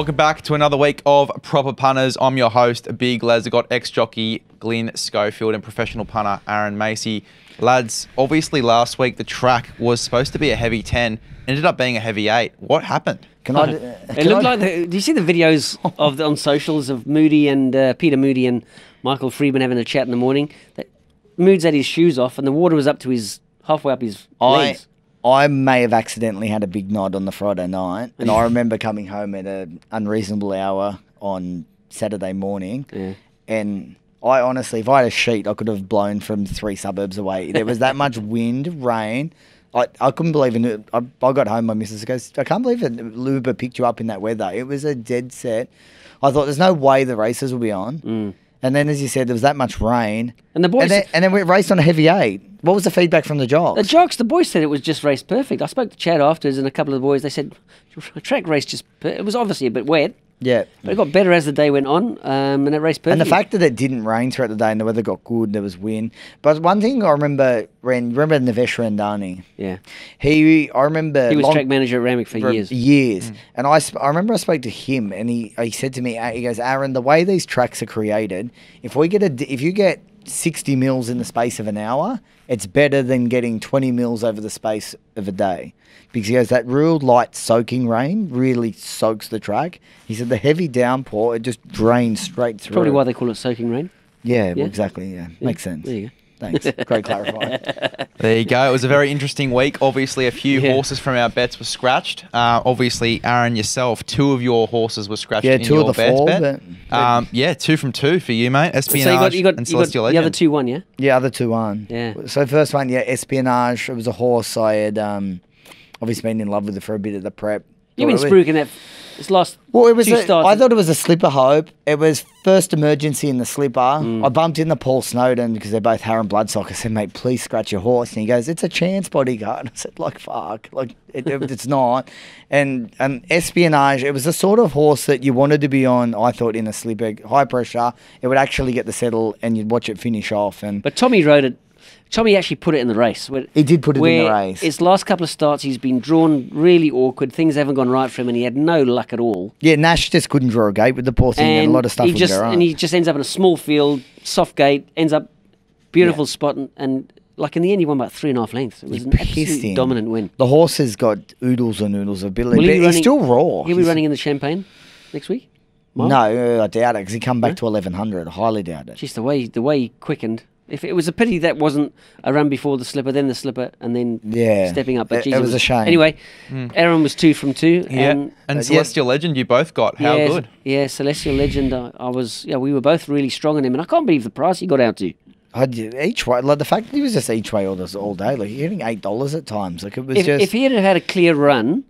Welcome back to another week of Proper Punters. I'm your host, Big Les. I've got ex-jockey Glyn Schofield and professional punter Aaron Macey. Lads, obviously last week the track was supposed to be a heavy 10, ended up being a heavy 8. What happened? It looked like do you see the videos on socials of Moody and Peter Moody and Michael Freeman having a chat in the morning? Mood's had his shoes off and the water was up to halfway up his legs. I may have accidentally had a big nod on the Friday night, and I remember coming home at an unreasonable hour on Saturday morning, and I honestly, if I had a sheet, I could have blown from 3 suburbs away. There was that much wind, rain. I couldn't believe it. I got home, my missus goes, I can't believe it. Luba picked you up in that weather. It was a dead set. I thought, there's no way the races will be on. And then, as you said, there was that much rain. And the boys, and then we raced on a heavy 8. What was the feedback from the jocks? The boys said it was just raced perfect. I spoke to Chad afterwards and a couple of the boys. They said, track race it was obviously a bit wet. Yeah. But it got better as the day went on, and it raced perfect. And the fact that it didn't rain throughout the day and the weather got good, there was wind. But one thing I remember, remember Navesh Randani? Yeah. I remember... He was track manager at Randwick for years. And I remember I spoke to him and he said to me, he goes, Aaron, the way these tracks are created, if you get 60 mils in the space of an hour, it's better than getting 20 mils over the space of a day. Because he goes, that real light soaking rain really soaks the track. He said the heavy downpour, it just drains straight through. Probably why they call it soaking rain. Yeah, well, exactly. Yeah, makes sense. There you go. Thanks. Great clarifying. There you go. It was a very interesting week. Obviously, a few horses from our bets were scratched. Obviously, Aaron, yourself, 2 of your horses were scratched in your bets bet. 2 from 2 for you, mate. Espionage and Celestial Legend. The other 2 won, yeah? Yeah, other 2 won. Yeah. So first one, Espionage. It was a horse I had obviously been in love with it for a bit at the prep. You've been spruiking that. It's lost. Well, it was. I thought it was a slipper hope. It was first emergency in the slipper. I bumped into Paul Snowden because they're both Harron Bloodstock. I said, mate, please scratch your horse. And he goes, it's a chance, bodyguard. I said, fuck. It's not. And Espionage, it was the sort of horse that you wanted to be on, I thought, in a slipper. High pressure. It would actually get the settle and you'd watch it finish off. But Tommy rode it. Tommy actually put it in the race. He did put it in the race. His last couple of starts, he's been drawn really awkward. Things haven't gone right for him, and he had no luck at all. Yeah, Nash just couldn't draw a gate with the poor thing, and a lot of stuff would go right. And he just ends up in a small field, soft gate, ends up beautiful spot, and like in the end, he won about 3.5 lengths. It was an absolutely dominant win. The horse has got oodles and oodles of ability, but he's still raw. He'll be running in the Champagne next week? No, I doubt it, because he come back to 1100. I highly doubt it. Just the way he quickened. If it was a pity that wasn't a run before the slipper, then the slipper, and then stepping up. But it was a shame. Anyway, Aaron was 2 from 2. Yeah. And Celestial Legend, you both got. How good? Yeah, Celestial Legend. We were both really strong on him, and I can't believe the price he got out to. Each way, the fact that he was just each way all day, you're getting $8 at times. It was if he had a clear run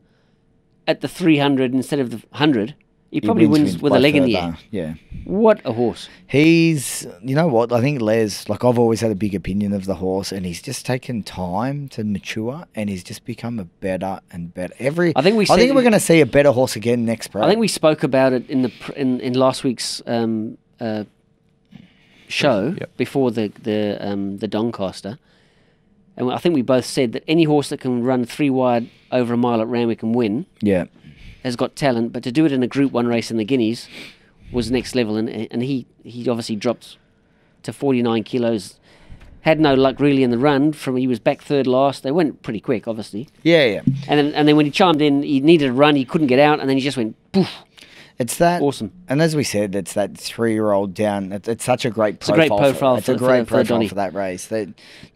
at the 300 instead of the 100. He probably wins with a leg in the air. Yeah. What a horse. He's, you know what, I think Les, I've always had a big opinion of the horse, and he's just taken time to mature, and he's just become a better and better. I think we're going to see a better horse again next prep. I think we spoke about it in last week's show before the Doncaster, and I think we both said that any horse that can run 3 wide over a mile at Randwick and win. Yeah. Has got talent, but to do it in a Group 1 race in the Guineas was next level, and he obviously dropped to 49 kilos. Had no luck really in the run. He was back 3rd last. They went pretty quick, obviously. Yeah. And then when he chimed in, he needed a run. He couldn't get out, and then he just went poof. It's that awesome. And as we said, it's that 3-year-old down. It's such a great profile. It's a great profile. It's a great profile for that race. The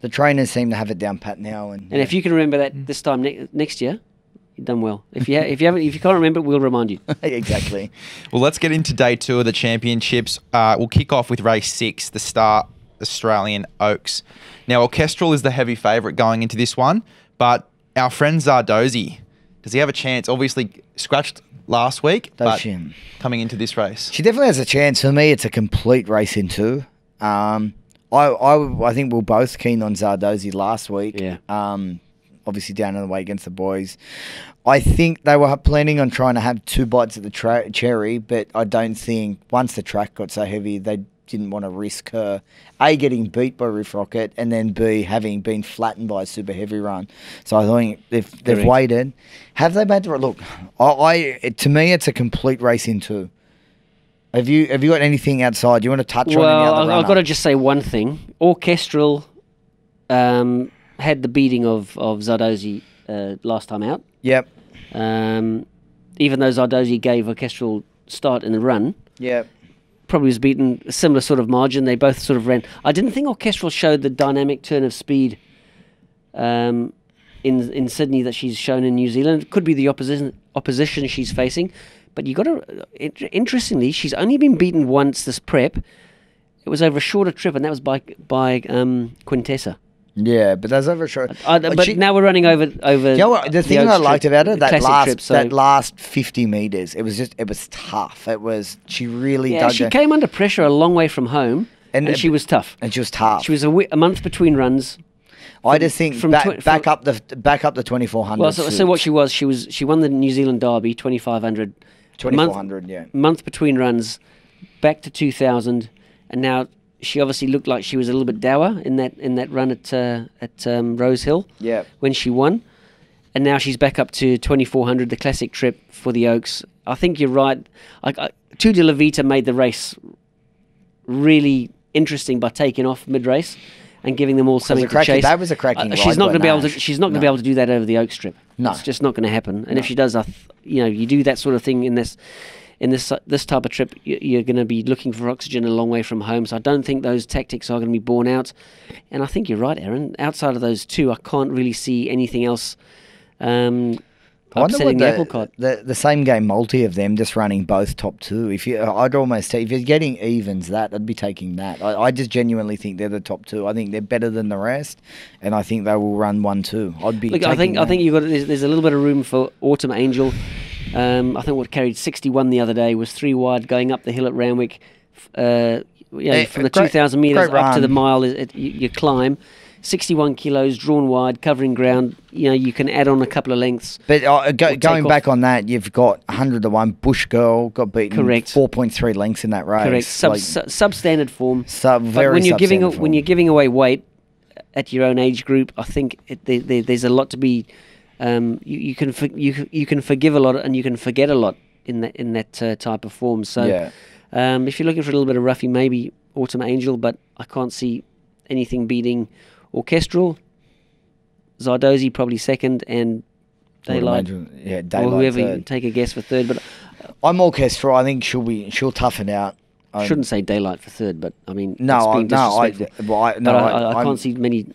trainers seem to have it down pat now. And if you can remember that this time next year. You've done well. If you can't remember, we'll remind you. Exactly. Well, let's get into day 2 of the championships. We'll kick off with race 6, the Star Australian Oaks. Now, Orchestral is the heavy favourite going into this one, but our friend Zardozi, does he have a chance? Obviously scratched last week, but coming into this race, she definitely has a chance. For me, it's a complete race in 2. I think we're both keen on Zardozi last week. Yeah. Obviously down in the way against the boys. I think they were planning on trying to have 2 bites at the cherry, but I don't think once the track got so heavy, they didn't want to risk her A, getting beat by Riff Rocket, and then B, having been flattened by a super heavy run. So I think if they've waited, have they made the look? To me, it's a complete race in two. Have you got anything outside you want to touch on? Any other runner? I've got to just say one thing. Orchestral had the beating of Zardozi last time out. Yep. Even though Zardozi gave Orchestral start in the run. Yep. Probably was beaten a similar sort of margin. They both sort of ran. I didn't think Orchestral showed the dynamic turn of speed in Sydney that she's shown in New Zealand. It could be the opposition she's facing. But you got to, interestingly, she's only been beaten once this prep. It was over a shorter trip, and that was by Quintessa. Yeah, but that's over a short. But now we're running over. You know what, the thing I liked about it, that trip, last 50 meters, it was tough. She really dug she it. came under pressure a long way from home, and she was tough. And she was tough. She was a month between runs. I just think back up the 2400. Well, so what she won the New Zealand Derby 2500. 2400, month between runs, back to 2000, and now she obviously looked like she was a little bit dour in that run at Rose Hill. Yeah. When she won, and now she's back up to 2400, the classic trip for the Oaks. I think you're right. Two de la Vita made the race really interesting by taking off mid-race and giving them all something to chase. That was a cracking ride. She's not going to be able to. She's not going to be able to do that over the Oak Strip. No, it's just not going to happen. And if she does, you do that sort of thing in this type of trip, you're going to be looking for oxygen a long way from home. So I don't think those tactics are going to be borne out. And I think you're right, Aaron. Outside of those two, I can't really see anything else. Upsetting the apple cart. The same game multi of them just running both top two. If you're getting evens, I'd be taking that. I just genuinely think they're the top two. I think they're better than the rest, and I think they will run 1-2. I'd be. Look, I think you got. There's a little bit of room for Autumn Angel. I think what carried 61 the other day was 3 wide going up the hill at Randwick. From the 2,000 metres up to the mile, you climb. 61 kilos, drawn wide, covering ground. You can add on a couple of lengths. But going back on that, you've got 100 to 1. Bush Girl got beaten. Correct. 4.3 lengths in that race. Correct. Substandard form. When you're giving away weight at your own age group, I think there's a lot to be. You can forgive a lot and you can forget a lot in that type of form. So if you're looking for a little bit of roughy, maybe Autumn Angel, but I can't see anything beating Orchestral. Zardozi probably second, and Daylight. Daylight or whoever third. you take a guess for third. But I'm Orchestral. I think she'll toughen out. I shouldn't say Daylight for third, but I mean, I can't see many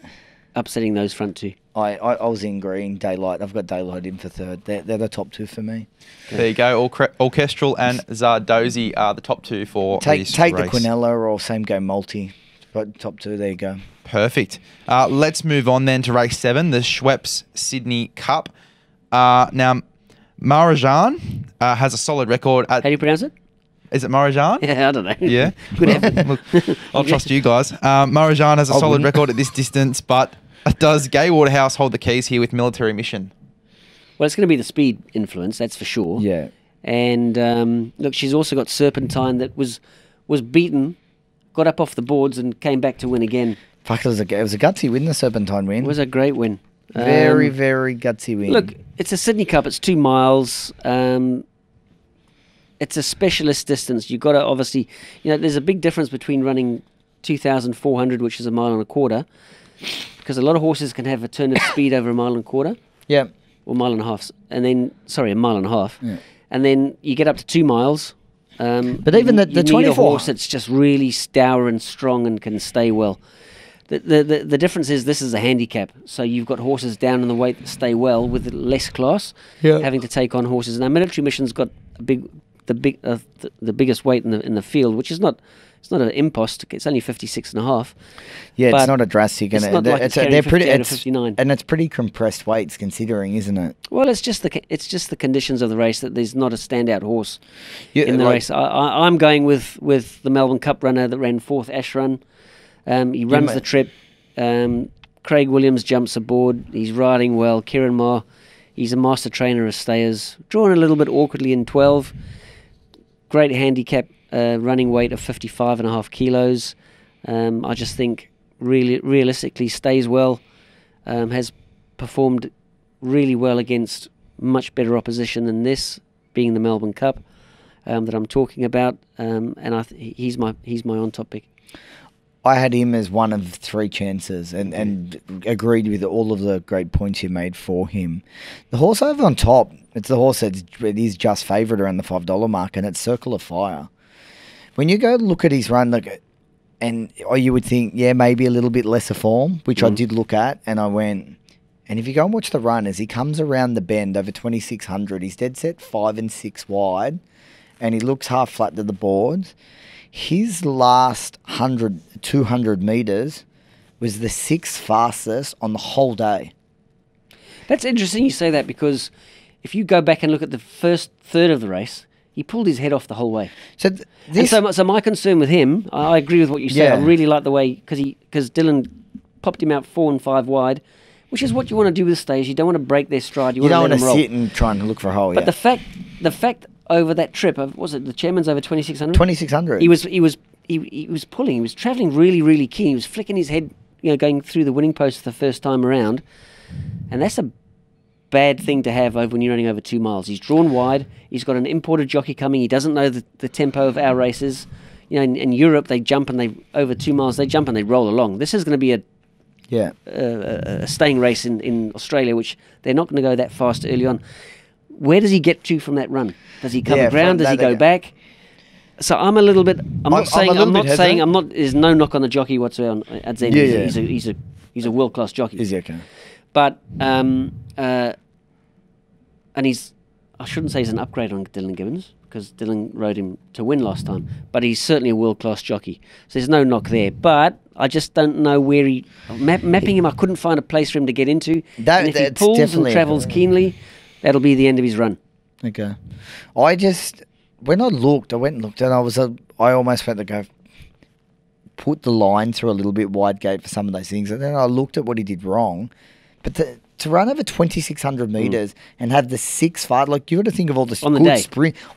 upsetting those front two. I was in green. Daylight. I've got Daylight in for third. They're the top two for me. There you go. Orchestral and Zardozi are the top two for this take race. The Quinella or same game multi. But top two. There you go. Perfect. Let's move on then to race 7, the Schweppes Sydney Cup. Now, Marajan has a solid record. How do you pronounce it? Is it Marajan? Yeah, I don't know. Yeah. Good effort. Look, I'll trust you guys. Marajan has a solid record at this distance, but does Gay Waterhouse hold the keys here with Military Mission? Well, it's going to be the speed influence, that's for sure. Yeah. And look, she's also got Serpentine that was beaten, got up off the boards and came back to win again. Fuck, it was a gutsy win, the Serpentine win. It was a great win. Very, very gutsy win. Look, it's a Sydney Cup. It's 2 miles. It's a specialist distance. You've got to obviously, there's a big difference between running 2,400, which is a mile and a quarter, because a lot of horses can have a turn of speed over a mile and a quarter. Yeah. Or mile and a half. And then, a mile and a half. Yeah. And then you get up to 2 miles. But even the 24 need a horse that's just really stour and strong and can stay well. The difference is this is a handicap, so you've got horses down in the weight that stay well with less class, having to take on horses. Now, Military Mission's got the biggest weight in the field, which is not an impost. It's only 56.5. Yeah, it's not a drastic. It's not like they're pretty. It's 59, and it's pretty compressed weights considering, isn't it? Well, it's just the conditions of the race that there's not a standout horse in the race. I'm going with the Melbourne Cup runner that ran 4th, Ash Run. He runs the trip. Craig Williams jumps aboard. He's riding well. Kieran Marr, he's a master trainer of stayers. Drawn a little bit awkwardly in 12. Great handicap running weight of 55.5 kilos. I just think realistically stays well, has performed really well against much better opposition than this, being the Melbourne Cup that I'm talking about, and he's my on top pick. I had him as one of 3 chances and agreed with all of the great points you made for him. The horse over on top, it's the horse that is just favourite around the $5 mark, and it's Circle of Fire. When you go look at his run, or you would think, yeah, maybe a little bit lesser form, which I did look at, and I went, and if you go and watch the run, as he comes around the bend over 2,600, he's dead set 5 and 6 wide, and he looks half flat to the boards. His last 200 metres was the 6th fastest on the whole day. That's interesting you say that, because if you go back and look at the first third of the race, he pulled his head off the whole way. So my concern with him, I agree with what you say. I really like the way, because Dylan popped him out 4 and 5 wide, which is what you want to do with stage. You don't want to break their stride. You don't want to sit and try and look for a hole. But the fact over that trip, was it the Chairman's over 2,600? 2,600. He was pulling. He was travelling really, really keen. He was flicking his head, going through the winning post the first time around, and that's a bad thing to have when you're running over 2 miles. He's drawn wide. He's got an imported jockey coming. He doesn't know the tempo of our races. In Europe, they jump and over 2 miles they jump and they roll along. This is going to be a staying race in Australia, which they're not going to go that fast early on. Where does he get to from that run? Does he come around? Does he go back? So I'm a little bit. There's no knock on the jockey whatsoever. He's a world class jockey. Is he okay? But and he's. I shouldn't say he's an upgrade on Dylan Gibbons, because Dylan rode him to win last time. But he's certainly a world class jockey. So there's no knock there. But I just don't know where he mapping him. I couldn't find a place for him to get into. And if he pulls and travels keenly, that'll be the end of his run. Okay. When I went and looked, and I almost felt to go put the line through a little bit wide gate for some of those things. And then I looked at what he did wrong. But to run over 2,600 metres and have the 6 fast, you got to think of all the sprint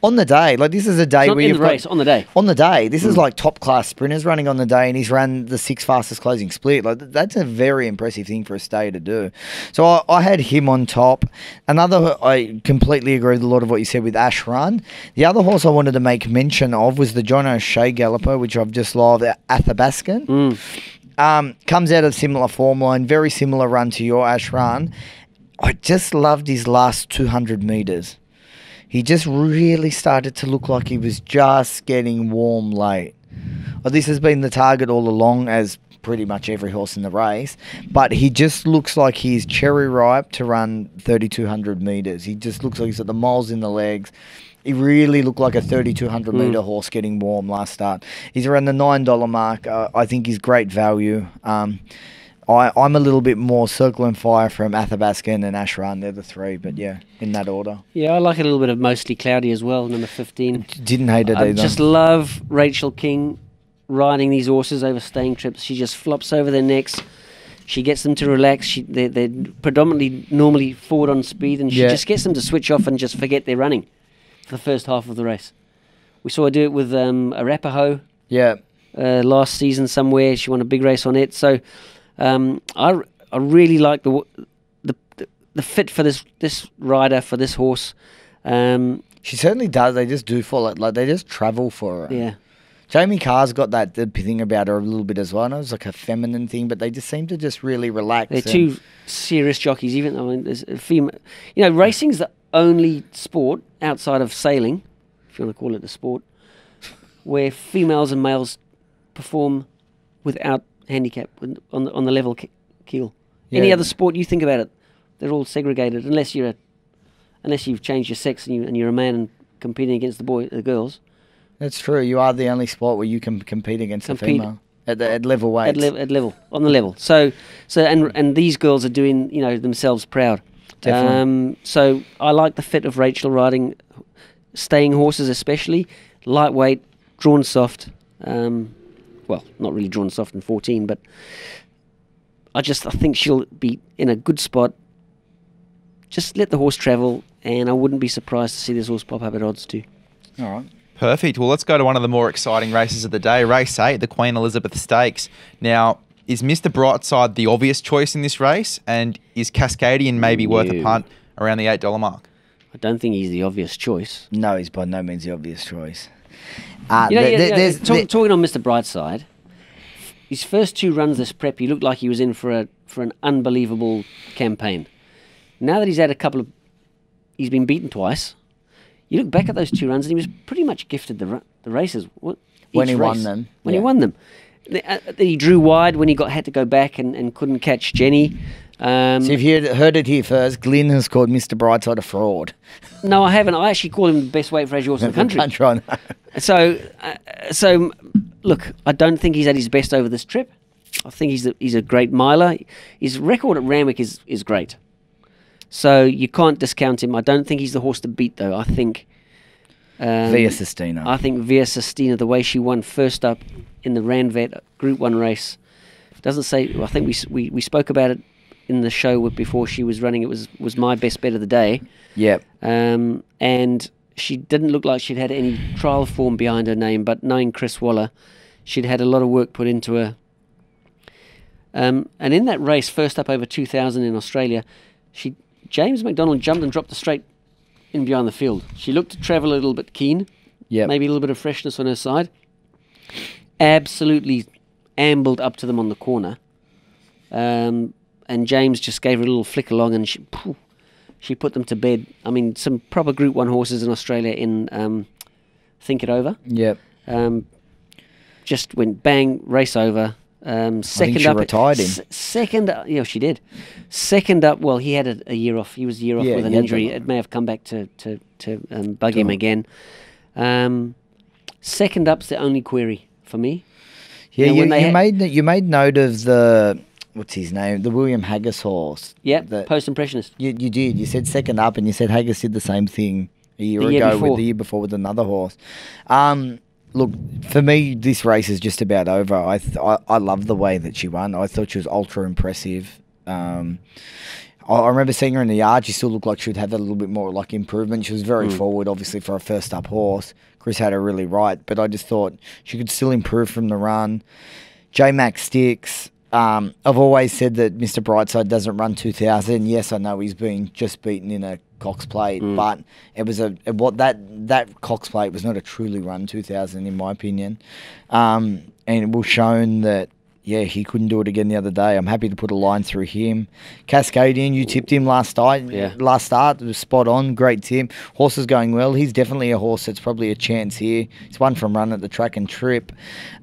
on the day. This is a day where you've got on the day. On the day, this is like top class sprinters running on the day, and he's run the 6 fastest closing split. That's a very impressive thing for a stayer to do. So I had him on top. I completely agree with a lot of what you said with Ash Run. The other horse I wanted to make mention of was the John O'Shea Galloper, which I've just loved, Athabaskan. Comes out of similar form line, very similar run to your Ash Run. I just loved his last 200 metres. He just really started to look like he was just getting warm late. This has been the target all along, as pretty much every horse in the race, but he just looks like he's cherry ripe to run 3,200 metres. He just looks like he's got the miles in the legs. He really looked like a 3,200 metre horse getting warm last start. He's around the $9 mark. I think he's great value. I'm a little bit more Circle and Fire from Athabaskan and Ash Run. They're the 3, but in that order. Yeah, I like a little bit of Mostly Cloudy as well, number 15. Didn't hate it either. I just love Rachel King riding these horses over staying trips. She just flops over their necks. She gets them to relax. They're predominantly normally forward on speed, and she just gets them to switch off and just forget they're running for the first half of the race. We saw her do it with Arapaho last season somewhere. She won a big race on it. So I really like the fit for this rider, for this horse. She certainly does. They just do follow it. They just travel for her. Yeah. Jamie Carr's got the thing about her a little bit as well. I know it's like a feminine thing, but they just seem to just really relax. They're two serious jockeys. Even there's a female. Racing's the only sport outside of sailing, if you want to call it a sport, where females and males perform without handicap on the level keel. Any other sport, you think about it, they're all segregated unless you've changed your sex and you're a man and competing against the girls. That's true. You are the only sport where you can compete against a female at level weights. At level, on the level. So and these girls are doing themselves proud. Definitely. So I like the fit of Rachel riding staying horses, especially lightweight, drawn soft. Well, not really drawn soft in 14, but I think she'll be in a good spot. Just let the horse travel, and I wouldn't be surprised to see this horse pop up at odds too. All right. Perfect. Well, let's go to one of the more exciting races of the day. Race 8, the Queen Elizabeth Stakes. Now, is Mr. Brightside the obvious choice in this race? And is Cascadian maybe worth a punt around the $8 mark? I don't think he's the obvious choice. No, he's by no means the obvious choice. Talking on Mr. Brightside, his first 2 runs this prep, he looked like he was in for an unbelievable campaign. Now that he's had he's been beaten twice. You look back at those 2 runs, and he was pretty much gifted the races. When he won them. When he won them. He drew wide when he had to go back and couldn't catch Jenny. So if you heard it here first, Glyn has called Mr. Brightside a fraud. No, I haven't. I actually call him the best weight for Asia horse in the country. So, look, I don't think he's at his best over this trip. I think he's a great miler. His record at Randwick is great. So you can't discount him. I don't think he's the horse to beat, though. I think Via Sistina. I think Via Sistina, the way she won first up in the Randvet Group 1 race, doesn't say. I think we spoke about it in the show before she was running. It was my best bet of the day. Yep. And she didn't look like she'd had any trial form behind her name, but knowing Chris Waller, she'd had a lot of work put into her. And in that race, first up over 2,000 in Australia, James McDonald jumped and dropped the straight in behind the field. She looked to travel a little bit keen, maybe a little bit of freshness on her side. Absolutely ambled up to them on the corner. And James just gave her a little flick along, and she put them to bed. I mean, some proper Group 1 horses in Australia in Think It Over. Yep. Just went bang, race over. Second I think she up, retired him. She did. Second up, well, he had a year off. He was a year off with an injury. It may have come back to bug him again. Second up's the only query for me. Yeah, you made note of the what's his name, the William Haggis horse. Yeah, Post Impressionist. You did. You said second up, and you said Haggis did the same thing the year before with another horse. Look, for me, this race is just about over. I love the way that she won. I thought she was ultra impressive. I remember seeing her in the yard. She still looked like she would have a little bit more like improvement. She was very forward, obviously, for a first up horse. Chris had her really right, but I just thought she could still improve from the run. J-Mac sticks. I've always said that Mr. Brightside doesn't run 2,000. Yes, I know he's been just beaten in a Cox Plate, but it was that Cox Plate was not a truly run 2,000 in my opinion, and it was shown that he couldn't do it again the other day. I'm happy to put a line through him. Cascadian, you tipped him last start. Last start, it was spot on. Great tip. Horse is going well. He's definitely a horse that's probably a chance here. He's won from run at the track and trip.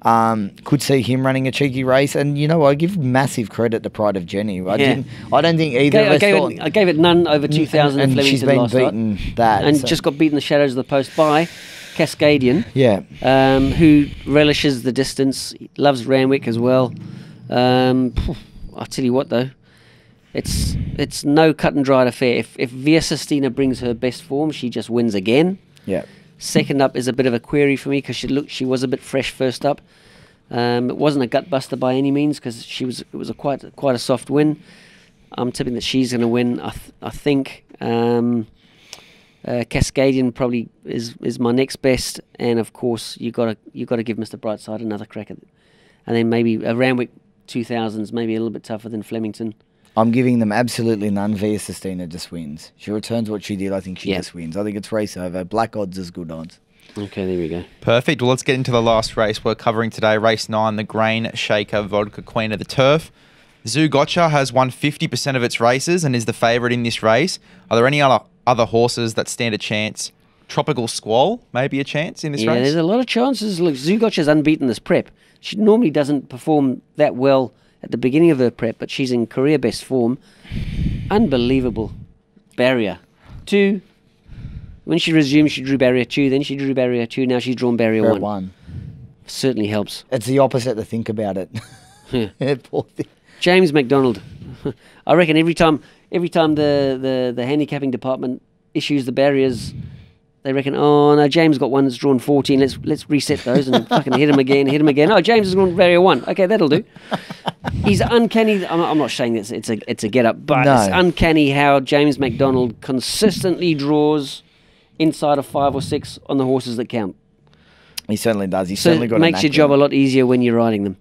Could see him running a cheeky race. And I give massive credit to Pride of Jenny. I don't think either. I gave it none over 2,000 in Flemington she's been last beaten start. That and just got beaten in the shadows of the post by Cascadian, who relishes the distance, loves Randwick as well. I'll tell you what though, it's no cut and dried affair. If Via Sistina brings her best form, she just wins again. Yeah. Second up is a bit of a query for me because she was a bit fresh first up. It wasn't a gut buster by any means because it was quite a soft win. I'm tipping that she's going to win. I think. Cascadian probably is my next best, and of course you got to give Mr. Brightside another crack at it, and then maybe a Randwick 2000s maybe a little bit tougher than Flemington. I'm giving them absolutely none. Via Sistina just wins. She returns what she did. I think she just wins. I think it's race over. Black odds is good odds. Okay, there we go. Perfect. Well, let's get into the last race we're covering today. Race 9, the Grain Shaker Vodka Queen of the Turf. Zoo Gotcha has won 50% of its races and is the favourite in this race. Are there any other horses that stand a chance? Tropical Squall, maybe a chance in this race? Yeah, there's a lot of chances. Look, Zoo Gotcha's unbeaten this prep. She normally doesn't perform that well at the beginning of her prep, but she's in career best form. Unbelievable. Barrier 2. When she resumed, she drew barrier 2, then she drew barrier 2, now she's drawn barrier 1. Certainly helps. It's the opposite to think about it. Yeah. Poor thing. James McDonald. I reckon every time the handicapping department issues the barriers, they reckon, oh no, James got one that's drawn 14. Let's reset those and fucking hit him again. Oh, James has drawn barrier 1. Okay, that'll do. He's uncanny. I'm not saying it's a get up, but it's uncanny how James McDonald consistently draws inside of 5 or 6 on the horses that count. He certainly does. He's So certainly got it makes your job a lot easier when you're riding them.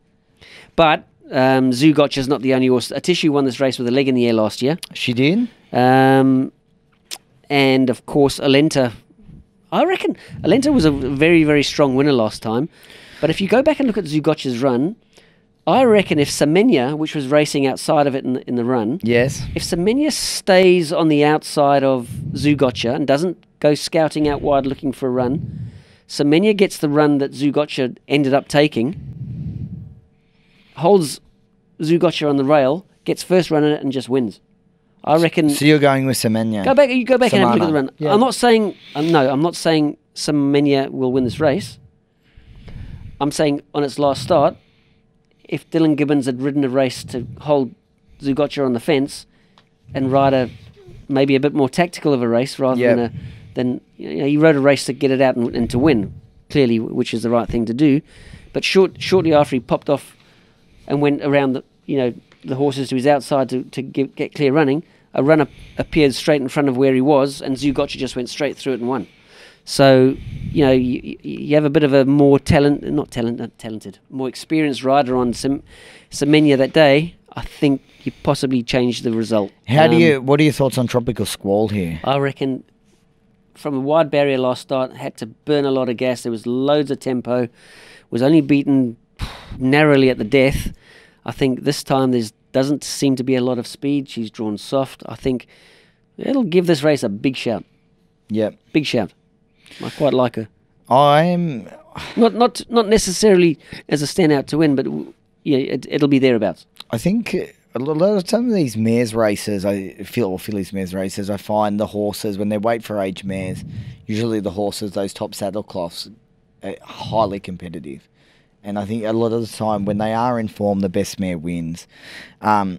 But Zugotcha's not the only horse. Atishu won this race with a leg in the air last year. She did? And, of course, Alenta. I reckon Alenta was a very, very strong winner last time. But if you go back and look at Zugotcha's run, I reckon if Semenya, which was racing outside of it in the run, Yes. if Semenya stays on the outside of Zugotcha and doesn't go scouting out wide looking for a run, Semenya gets the run that Zugotcha ended up taking, holds Zugotcha on the rail, gets first run in it and just wins. I reckon. So you're going with Semenya. You go back and have a look at the run. Yeah. I'm not saying Semenya will win this race. I'm saying on its last start, if Dylan Gibbons had ridden a race to hold Zugotcha on the fence and ride maybe a bit more tactical of a race rather than he rode a race to get it out and to win, clearly, which is the right thing to do. But shortly after he popped off and went around the horses to his outside to get clear running, a runner appeared straight in front of where he was, and Zugotcha just went straight through it and won. So, you have a bit of a more more experienced rider on Semenya that day. I think you possibly changed the result. What are your thoughts on Tropical Squall here? I reckon from a wide barrier last start, had to burn a lot of gas. There was loads of tempo, was only beaten narrowly at the death. I think this time there doesn't seem to be a lot of speed. She's drawn soft. I think it'll give this race a big shout. Yep. Big shout. I quite like her. I'm not necessarily as a standout to win, but it'll be thereabouts. I think a lot of some of these mares races, fillies mares races, I find the horses when they wait for age mares, usually the horses, those top saddle cloths, are highly competitive. And I think a lot of the time when they are in form, the best mare wins. I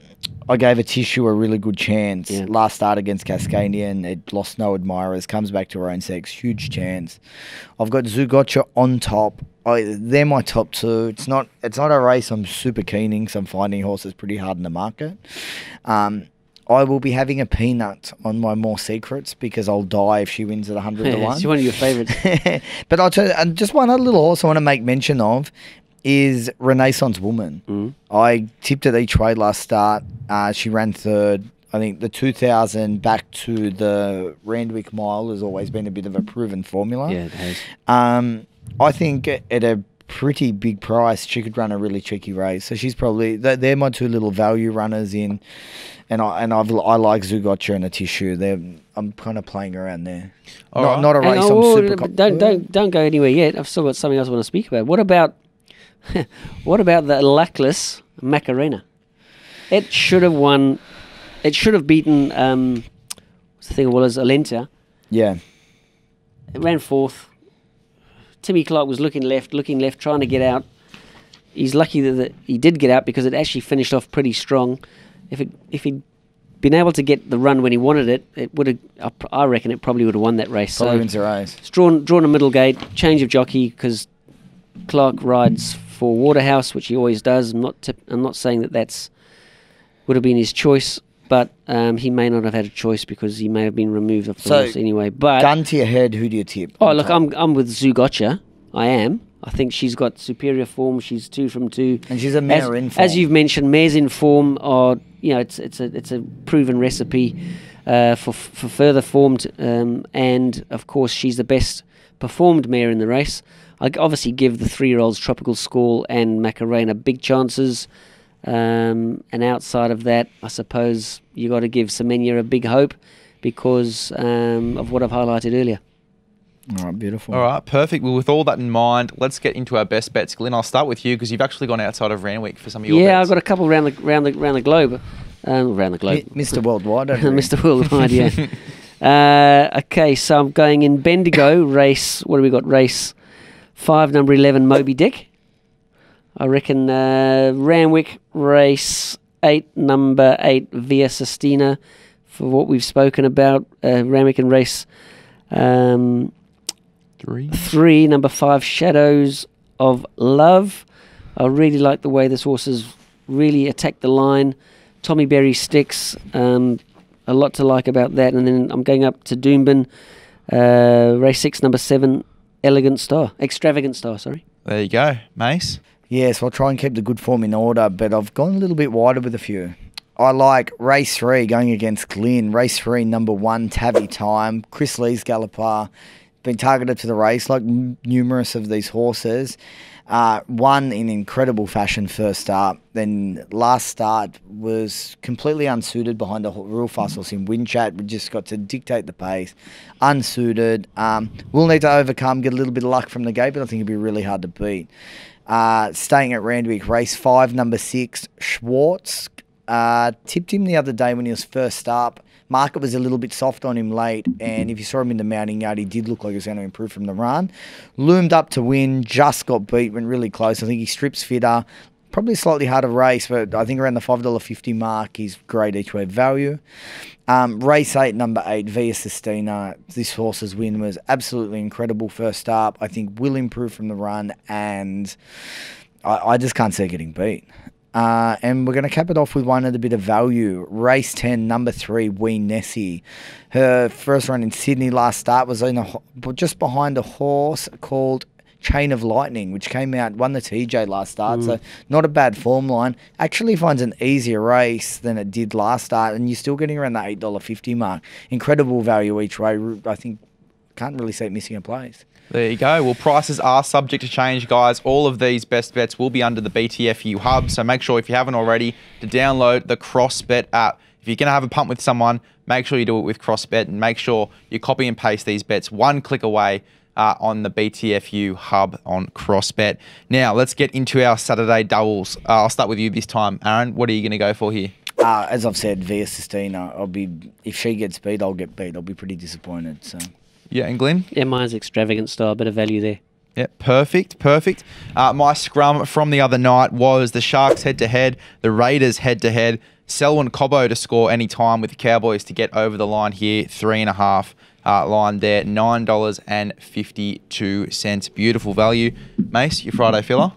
gave Atishu a really good chance. Yeah. Last start against Cascadian, it lost no admirers, comes back to her own sex, huge chance. I've got Zugotcha on top. They're my top two. It's not a race I'm super keen in because I'm finding horses pretty hard in the market. I will be having a peanut on my more secrets because I'll die if she wins at 100 to 1. She's one of your favourites. But I'll tell you, and just one other little horse I want to make mention of is Renaissance Woman. Mm. I tipped at each way last start. She ran third. I think the 2000 back to the Randwick mile has always been a bit of a proven formula. Yeah, it has. I think at a pretty big price, she could run a really tricky race. So she's probably they're my two little value runners in, and I like Zugotcha and Atishu. I'm kind of playing around there. Not a race. Don't go anywhere yet. I've still got something else I want to speak about. What about the luckless Macarena? It should have won. It should have beaten. What's the thing? It was Alenta. Yeah. It ran fourth. Timmy Clark was looking left, trying to get out. He's lucky that he did get out because it actually finished off pretty strong. If he'd been able to get the run when he wanted it, it would have. I reckon it probably would have won that race. Probably wins the race. It's drawn a middle gate, change of jockey because Clark rides for Waterhouse, which he always does. I'm not saying that would have been his choice, but he may not have had a choice because he may have been removed off the horse anyway. But gun to your head, who do you tip? Oh, look, I'm with Zugotcha. I am. I think she's got superior form. She's 2 from 2, and she's a mare in form. As you've mentioned, mares in form are it's a proven recipe for further formed. And of course, she's the best performed mare in the race. I obviously give the 3-year-olds Tropical Squall and Macarena big chances. And outside of that, I suppose you got to give Semenya a big hope because of what I've highlighted earlier. All right, beautiful. All right, perfect. Well, with all that in mind, let's get into our best bets. Glyn, I'll start with you because you've actually gone outside of Randwick for some of your bets. Yeah, I've got a couple around the globe. Around the globe. Mr. Worldwide, Mr. Worldwide, yeah. Okay, so I'm going in Bendigo race. What do we got? Race 5, number 11, Moby Dick. I reckon Randwick race 8, number 8, Via Sistina, for what we've spoken about. Randwick and race 3, number 5, Shadows of Love. I really like the way this horse has really attacked the line. Tommy Berry sticks. A lot to like about that. And then I'm going up to Doomben, race 6, number 7, Extravagant Star, sorry. There you go, Mace. Yes, I'll try and keep the good form in order, but I've gone a little bit wider with a few. I like race 3 going against Glyn. Race 3, number 1, Tavi Time. Chris Lee's galloper. Been targeted to the race like numerous of these horses. Won in incredible fashion first start. Then last start was completely unsuited behind a real fast horse in Winchat. We just got to dictate the pace. Unsuited. We'll need to overcome, get a little bit of luck from the gate, but I think it'll be really hard to beat. Staying at Randwick, race 5, number 6, Schwartz. Tipped him the other day when he was first up. Market was a little bit soft on him late, and if you saw him in the mounting yard, he did look like he was going to improve from the run. Loomed up to win, just got beat, went really close. I think he strips fitter. Probably a slightly harder race, but I think around the $5.50 mark, he's great each way value. Race 8, number 8, Via Sistina. This horse's win was absolutely incredible first up. I think will improve from the run, and I just can't see it getting beat. And we're going to cap it off with one at a bit of value. Race 10, number 3, Wee Nessie. Her first run in Sydney last start was just behind a horse called Chain of Lightning, which came out, won the TJ last start, so not a bad form line. Actually finds an easier race than it did last start, and you're still getting around the $8.50 mark. Incredible value each way. I think can't really see it missing a place. There you go. Well, prices are subject to change, guys. All of these best bets will be under the BTFU hub, so make sure, if you haven't already, to download the CrossBet app. If you're going to have a punt with someone, make sure you do it with CrossBet, and make sure you copy and paste these bets one click away on the BTFU hub on CrossBet. Now, let's get into our Saturday doubles. I'll start with you this time. Aaron, what are you going to go for here? As I've said, Via Sistina. If she gets beat, I'll get beat. I'll be pretty disappointed. So. Yeah, and Glyn? Yeah, mine's Extravagant Style, bit of value there. Yeah, perfect. My scrum from the other night was the Sharks head-to-head, the Raiders head-to-head, Selwyn Cobbo to score any time with the Cowboys to get over the line here, 3.5 line there, $9.52. Beautiful value. Mace, your Friday filler?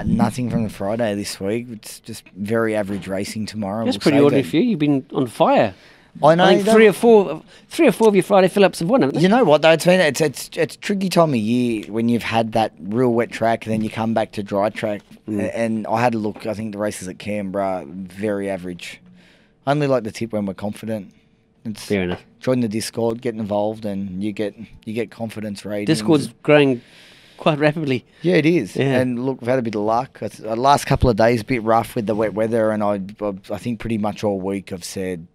Nothing from the Friday this week. It's just very average racing tomorrow. That's pretty ordinary for you. You've been on fire. I know. I think three or four of your Friday fill-ups have won, haven't they? You know what though? It's a tricky time of year when you've had that real wet track, and then you come back to dry track. And I had a look. I think the races at Canberra very average. I only like the tip when we're confident. It's fair enough. Join the Discord, get involved, and you get confidence ratings. Discord's growing quite rapidly. Yeah, it is. Yeah. And look, we've had a bit of luck. The last couple of days a bit rough with the wet weather, and I think pretty much all week I've sent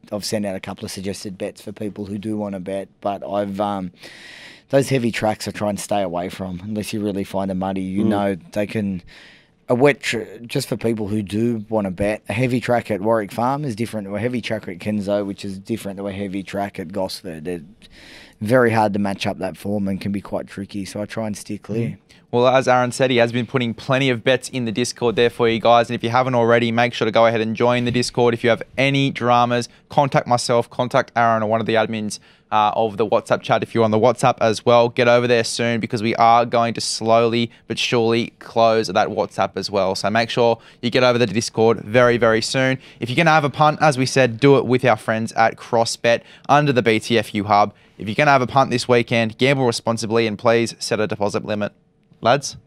out a couple of suggested bets for people who do want to bet, but I've those heavy tracks I try and stay away from unless you really find a muddy. You know, they can. Just for people who do want to bet, a heavy track at Warwick Farm is different to a heavy track at Kenzo, which is different to a heavy track at Gosford. They're very hard to match up that form and can be quite tricky, so I try and steer clear. Well, as Aaron said, he has been putting plenty of bets in the Discord there for you guys. And if you haven't already, make sure to go ahead and join the Discord. If you have any dramas, contact myself, contact Aaron or one of the admins of the WhatsApp chat. If you're on the WhatsApp as well, get over there soon because we are going to slowly but surely close that WhatsApp as well. So make sure you get over the Discord very, very soon. If you're going to have a punt, as we said, do it with our friends at CrossBet under the BTFU hub. If you're going to have a punt this weekend, gamble responsibly and please set a deposit limit. Lads?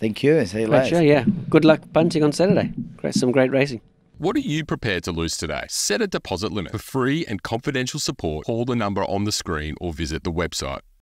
Thank you. See you later. Sure, yeah. Good luck punting on Saturday. Some great racing. What are you prepared to lose today? Set a deposit limit. For free and confidential support, call the number on the screen or visit the website.